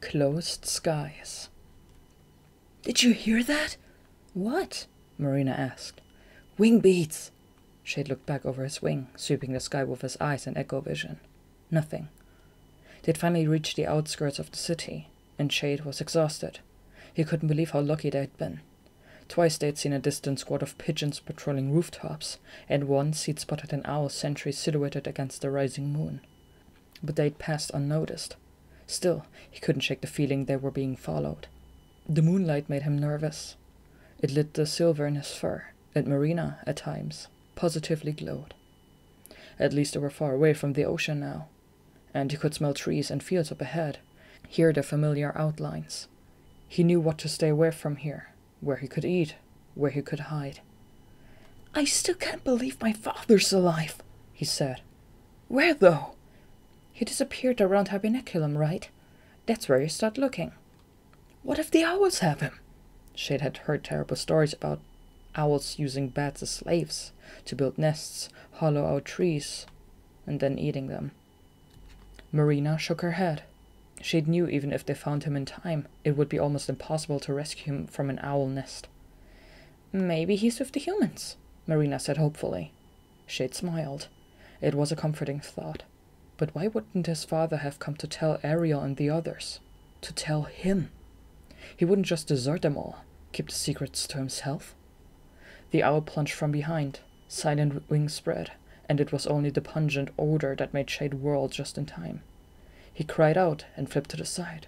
closed skies. "Did you hear that?" "What?" Marina asked. "Wing beats." Shade looked back over his wing, sweeping the sky with his eyes in echo vision. Nothing. They'd finally reached the outskirts of the city, and Shade was exhausted. He couldn't believe how lucky they'd been. Twice they'd seen a distant squad of pigeons patrolling rooftops, and once he'd spotted an owl sentry silhouetted against the rising moon. But they'd passed unnoticed. Still, he couldn't shake the feeling they were being followed. The moonlight made him nervous. It lit the silver in his fur, and Marina, at times, positively glowed. At least they were far away from the ocean now, and he could smell trees and fields up ahead, hear their familiar outlines. He knew what to stay away from here, where he could eat, where he could hide. "I still can't believe my father's alive," he said. "Where, though?" "He disappeared around Hibernacculum, right? That's where you start looking." "What if the owls have him?" Shade had heard terrible stories about owls using bats as slaves to build nests, hollow out trees, and then eating them. Marina shook her head. Shade knew even if they found him in time, it would be almost impossible to rescue him from an owl nest. "Maybe he's with the humans," Marina said hopefully. Shade smiled. It was a comforting thought. But why wouldn't his father have come to tell Ariel and the others? To tell him? He wouldn't just desert them all, keep the secrets to himself. The owl plunged from behind, silent wings spread, and it was only the pungent odor that made Shade whirl just in time. He cried out and flipped to the side,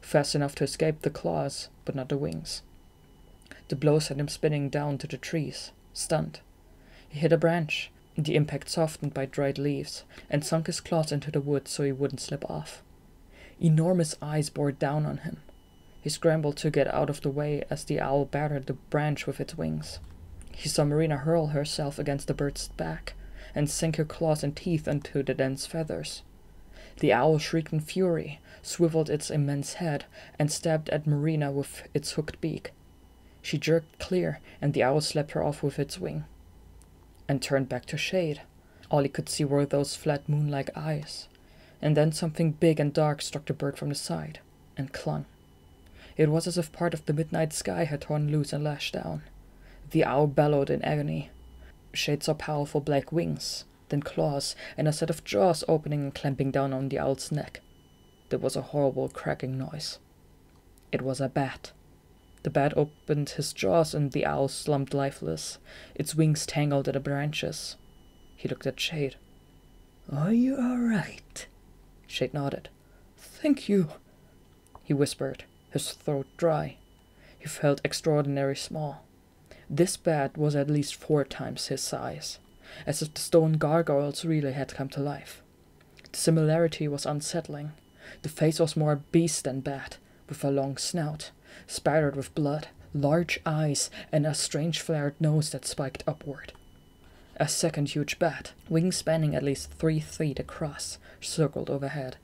fast enough to escape the claws, but not the wings. The blow sent him spinning down to the trees, stunned. He hit a branch, the impact softened by dried leaves, and sunk his claws into the wood so he wouldn't slip off. Enormous eyes bored down on him. He scrambled to get out of the way as the owl battered the branch with its wings. He saw Marina hurl herself against the bird's back, and sink her claws and teeth into the dense feathers. The owl shrieked in fury, swiveled its immense head, and stabbed at Marina with its hooked beak. She jerked clear, and the owl slapped her off with its wing, and turned back to Shade. All he could see were those flat moon-like eyes, and then something big and dark struck the bird from the side, and clung. It was as if part of the midnight sky had torn loose and lashed down. The owl bellowed in agony. Shade saw powerful black wings, then claws, and a set of jaws opening and clamping down on the owl's neck. There was a horrible cracking noise. It was a bat. The bat opened his jaws and the owl slumped lifeless, its wings tangled in the branches. He looked at Shade. "Are you all right?" Shade nodded. "Thank you," he whispered, his throat dry. He felt extraordinarily small. This bat was at least 4 times his size, as if the stone gargoyles really had come to life. The similarity was unsettling. The face was more beast than bat, with a long snout, spattered with blood, large eyes, and a strange flared nose that spiked upward. A second huge bat, wings spanning at least 3 feet across, circled overhead.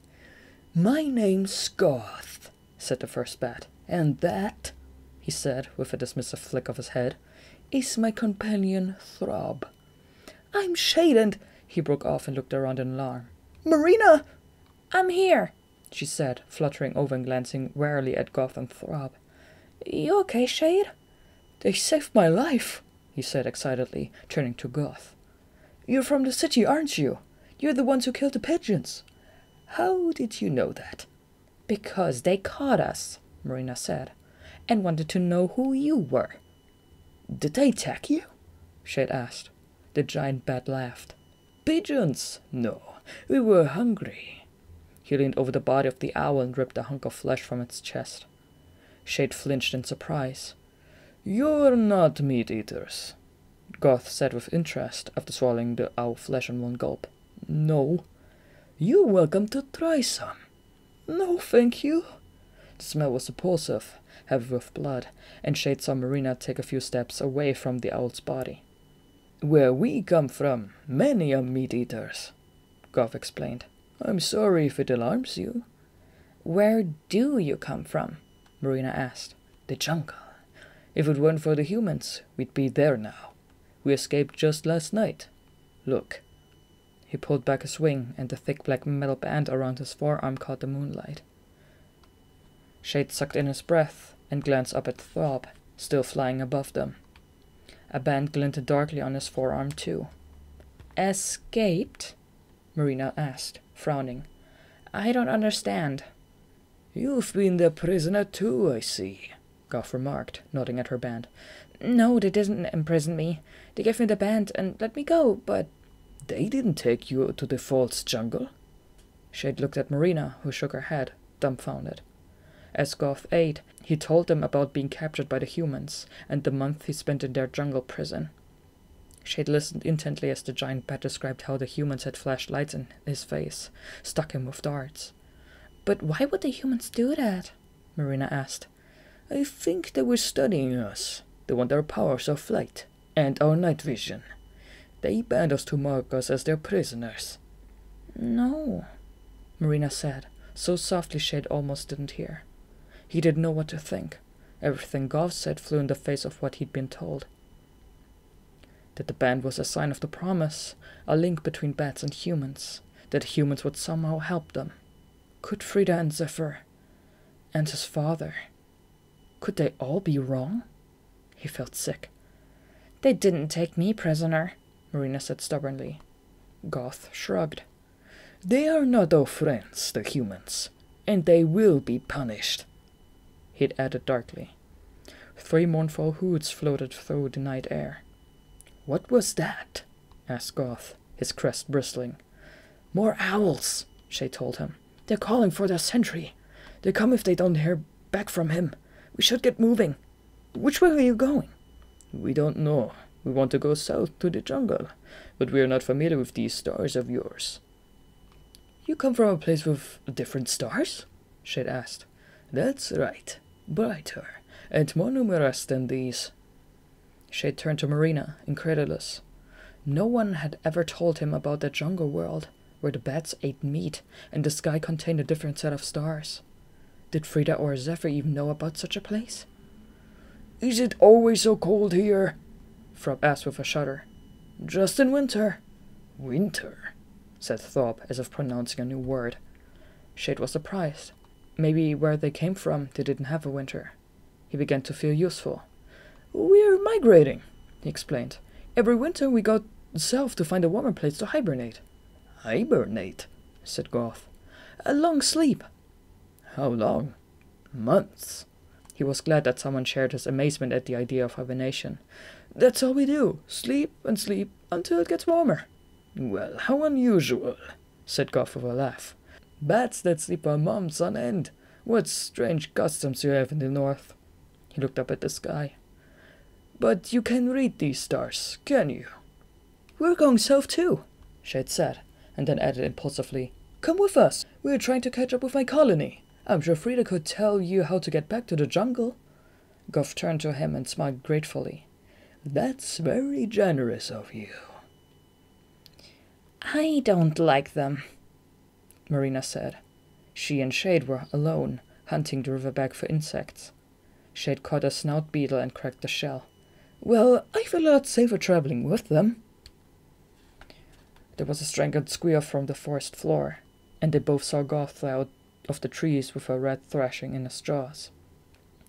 "My name's Goth," said the first bat. "And that," he said, with a dismissive flick of his head, "is my companion Throb. I'm Shade and—" He broke off and looked around in alarm. "Marina!" "I'm here," she said, fluttering over and glancing warily at Goth and Throb. "You okay, Shade?" "They saved my life," he said excitedly, turning to Goth. "You're from the city, aren't you? You're the ones who killed the pigeons." "How did you know that?" "Because they caught us," Marina said, "and wanted to know who you were." "Did they attack you?" Shade asked. The giant bat laughed. "Pigeons? No, we were hungry." He leaned over the body of the owl and ripped a hunk of flesh from its chest. Shade flinched in surprise. "You're not meat-eaters," Goth said with interest, after swallowing the owl flesh in one gulp. "No. You're welcome to try some." "No, thank you." The smell was repulsive, heavy with blood, and Shade saw Marina take a few steps away from the owl's body. "Where we come from, many are meat-eaters," Goth explained. "I'm sorry if it alarms you." "Where do you come from?" Marina asked. "The jungle. If it weren't for the humans, we'd be there now. We escaped just last night. Look." He pulled back his wing, and the thick black metal band around his forearm caught the moonlight. Shade sucked in his breath and glanced up at Thorpe, still flying above them. A band glinted darkly on his forearm too. "Escaped?" Marina asked, frowning. "I don't understand." "You've been their prisoner too, I see," Goff remarked, nodding at her band. "No, they didn't imprison me. They gave me the band and let me go, but—" "They didn't take you to the false jungle?" Shade looked at Marina, who shook her head, dumbfounded. As Goff ate, he told them about being captured by the humans and the month he spent in their jungle prison. Shade listened intently as the giant bat described how the humans had flashed lights in his face, stuck him with darts. "But why would the humans do that?" Marina asked. "I think they were studying us. They want our powers of flight and our night vision. They banned us to mark us as their prisoners." "No," Marina said, so softly Shade almost didn't hear. He didn't know what to think. Everything Goff said flew in the face of what he'd been told. That the band was a sign of the promise, a link between bats and humans, that humans would somehow help them. Could Frida and Zephyr, and his father, could they all be wrong? He felt sick. "They didn't take me prisoner," Marina said stubbornly. Goth shrugged. "They are not our friends, the humans, and they will be punished," he'd added darkly. 3 mournful hoots floated through the night air. "What was that?" asked Goth, his crest bristling. "More owls," Shay told him. "They're calling for their sentry. They come if they don't hear back from him. We should get moving. Which way are you going?" "We don't know. We want to go south to the jungle, but we are not familiar with these stars of yours." "You come from a place with different stars?" Shade asked. "That's right. Brighter and more numerous than these." Shade turned to Marina, incredulous. No one had ever told him about that jungle world, where the bats ate meat and the sky contained a different set of stars. Did Frida or Zephyr even know about such a place? "Is it always so cold here?" Thorpe asked with a shudder. "Just in winter." "Winter," said Thorpe, as if pronouncing a new word. Shade was surprised. Maybe where they came from they didn't have a winter. He began to feel useful. "We're migrating," he explained. "Every winter we go south to find a warmer place to hibernate." "Hibernate," said Goth. "A long sleep." "How long?" "Months." He was glad that someone shared his amazement at the idea of hibernation. "That's all we do. Sleep and sleep until it gets warmer." "Well, how unusual," said Goth with a laugh. "Bats that sleep for months on end. What strange customs you have in the north." He looked up at the sky. "But you can read these stars, can you?" "We're going south too," Shade said, and then added impulsively, "Come with us. We're trying to catch up with my colony. I'm sure Frida could tell you how to get back to the jungle." Goff turned to him and smiled gratefully. "That's very generous of you." "I don't like them," Marina said. She and Shade were alone, hunting the riverbank for insects. Shade caught a snout beetle and cracked the shell. "Well, I feel a lot safer traveling with them." There was a strangled squeal from the forest floor, and they both saw Goth fly out of the trees with a rat thrashing in his jaws.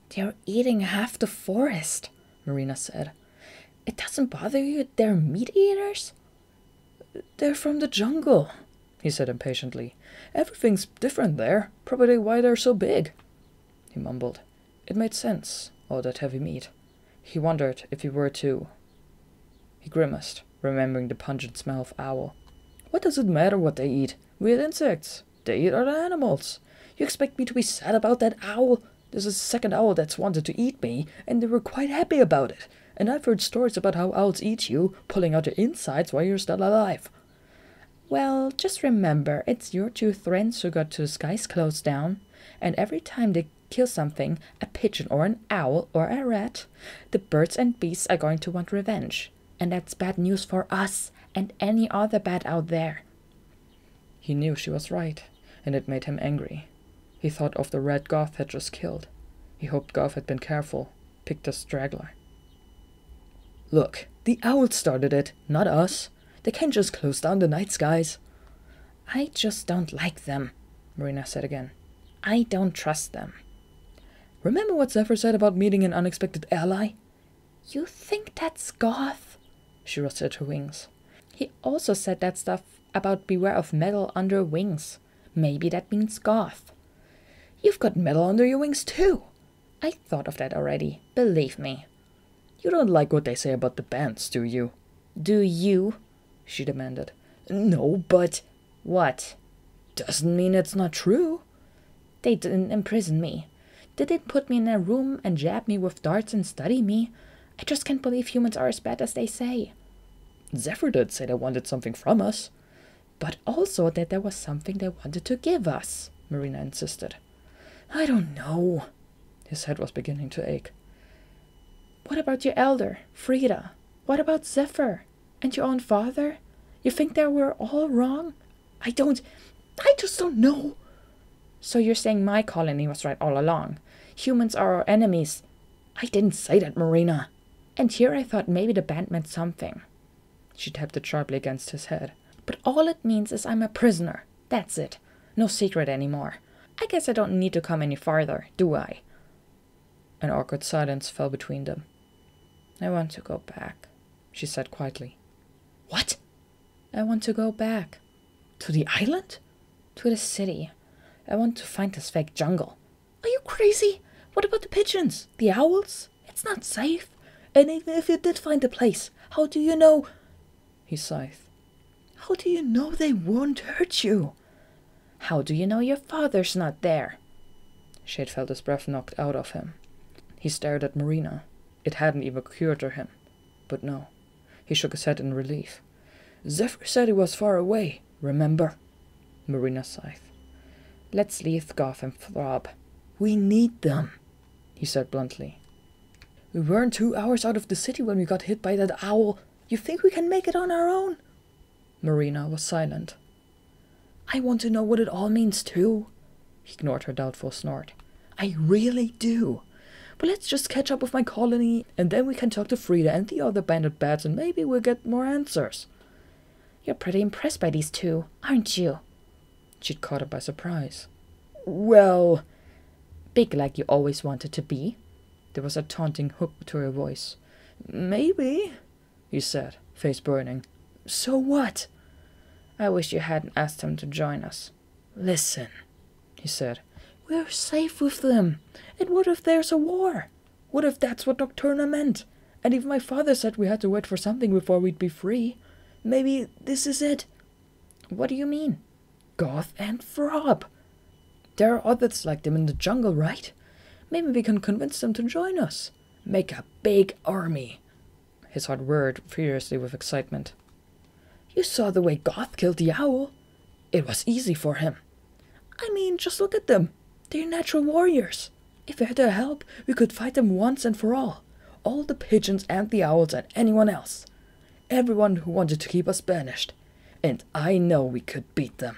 "They're eating half the forest," Marina said. "It doesn't bother you they're meat eaters?" "They're from the jungle," he said impatiently. "Everything's different there. Probably why they're so big." He mumbled. It made sense, all that heavy meat. He wondered if he were too. He grimaced, remembering the pungent smell of owl. "What does it matter what they eat? We eat insects. They eat other animals. You expect me to be sad about that owl? There's a second owl that's wanted to eat me, and they were quite happy about it. And I've heard stories about how owls eat you, pulling out your insides while you're still alive." "Well, just remember, it's your 2 friends who got the skies closed down, and every time they kill something, a pigeon or an owl or a rat, the birds and beasts are going to want revenge. And that's bad news for us and any other bat out there." He knew she was right, and it made him angry. He thought of the rat Goth had just killed. He hoped Goth had been careful, picked a straggler. "Look, the owls started it, not us. They can't just close down the night skies." "I just don't like them," Marina said again. "I don't trust them." Remember what Zephyr said about meeting an unexpected ally? You think that's Goth? She rustled her wings. He also said that stuff about beware of metal under wings. Maybe that means Goth. You've got metal under your wings too. I thought of that already, believe me. You don't like what they say about the bands, do you? Do you? She demanded. No, but... What? Doesn't mean it's not true. They didn't imprison me. They didn't put me in a room and jab me with darts and study me. I just can't believe humans are as bad as they say. Zephyr did say they wanted something from us. But also that there was something they wanted to give us, Marina insisted. I don't know. His head was beginning to ache. What about your elder, Frida? What about Zephyr? And your own father? You think they were all wrong? I just don't know. So you're saying my colony was right all along? Humans are our enemies. I didn't say that, Marina. And here I thought maybe the band meant something. She tapped it sharply against his head. But all it means is I'm a prisoner. That's it. No secret anymore. I guess I don't need to come any farther, do I? An awkward silence fell between them. I want to go back, she said quietly. What? I want to go back. To the island? To the city. I want to find this fake jungle. Are you crazy? What about the pigeons? The owls? It's not safe. And even if you did find a place, how do you know? He sighed. How do you know they won't hurt you? How do you know your father's not there? Shade felt his breath knocked out of him. He stared at Marina. It hadn't even occurred to him. But no. He shook his head in relief. Zephyr said he was far away, remember? Marina sighed. Let's leave Goth and Throb. We need them, he said bluntly. We weren't 2 hours out of the city when we got hit by that owl. You think we can make it on our own? Marina was silent. I want to know what it all means too. He ignored her doubtful snort. I really do. But let's just catch up with my colony, and then we can talk to Frida and the other bandit bats, and maybe we'll get more answers. You're pretty impressed by these two, aren't you? She'd caught her by surprise. Well... Big like you always wanted to be? There was a taunting hook to her voice. Maybe, he said, face burning. So what? I wish you hadn't asked him to join us. Listen, he said. We're safe with them. And what if there's a war? What if that's what Nocturna meant? And if my father said we had to wait for something before we'd be free, maybe this is it. What do you mean? Goth and Throb. There are others like them in the jungle, right? Maybe we can convince them to join us. Make a big army. His heart whirred furiously with excitement. You saw the way Goth killed the owl. It was easy for him. I mean, just look at them. They're natural warriors. If we had their help, we could fight them once and for all. All the pigeons and the owls and anyone else. Everyone who wanted to keep us banished. And I know we could beat them.